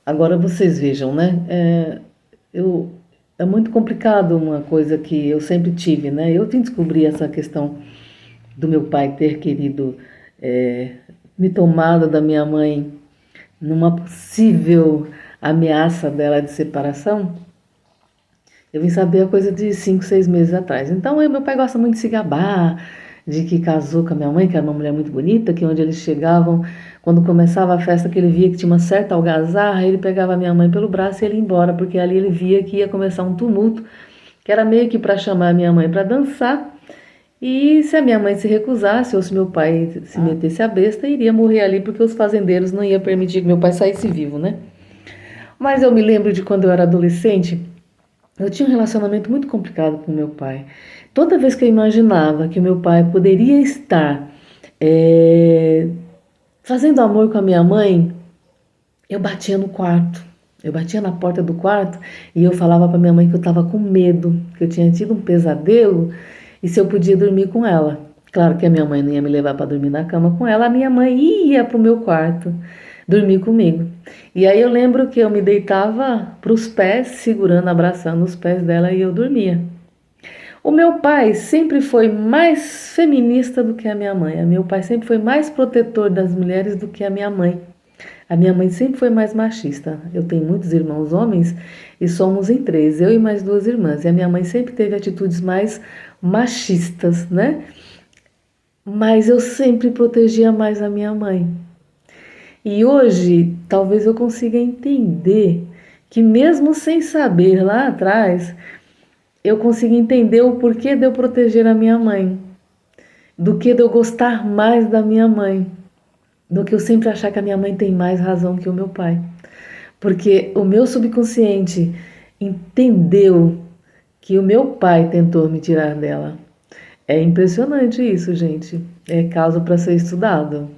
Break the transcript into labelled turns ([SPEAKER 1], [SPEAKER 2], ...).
[SPEAKER 1] Agora vocês vejam, né? Eu, é muito complicado uma coisa que eu sempre tive, né? Eu vim descobrir essa questão do meu pai ter querido é, me tomar da minha mãe numa possível ameaça dela de separação. Eu vim saber a coisa de 5, 6 meses atrás. Então, meu pai gosta muito de se gabar, de que casou com a minha mãe, que era uma mulher muito bonita, que onde eles chegavam, quando começava a festa, que ele via que tinha uma certa algazarra, ele pegava a minha mãe pelo braço e ele ia embora, porque ali ele via que ia começar um tumulto, que era meio que para chamar a minha mãe para dançar. E se a minha mãe se recusasse, ou se meu pai se metesse a besta, iria morrer ali, porque os fazendeiros não iam permitir que meu pai saísse vivo, né? Mas eu me lembro de quando eu era adolescente, eu tinha um relacionamento muito complicado com meu pai. Toda vez que eu imaginava que meu pai poderia estar é, fazendo amor com a minha mãe, eu batia no quarto. Eu batia na porta do quarto e eu falava para minha mãe que eu estava com medo, que eu tinha tido um pesadelo e se eu podia dormir com ela. Claro que a minha mãe não ia me levar para dormir na cama com ela, a minha mãe ia para o meu quarto dormir comigo. E aí eu lembro que eu me deitava para os pés, segurando, abraçando os pés dela e eu dormia. O meu pai sempre foi mais feminista do que a minha mãe. O meu pai sempre foi mais protetor das mulheres do que a minha mãe. A minha mãe sempre foi mais machista. Eu tenho muitos irmãos homens e somos em três, eu e mais duas irmãs. E a minha mãe sempre teve atitudes mais machistas, né? Mas eu sempre protegia mais a minha mãe. E hoje, talvez eu consiga entender que, mesmo sem saber lá atrás, eu consigo entender o porquê de eu proteger a minha mãe, do que de eu gostar mais da minha mãe, do que eu sempre achar que a minha mãe tem mais razão que o meu pai. Porque o meu subconsciente entendeu que o meu pai tentou me tirar dela. É impressionante isso, gente. É caso para ser estudado.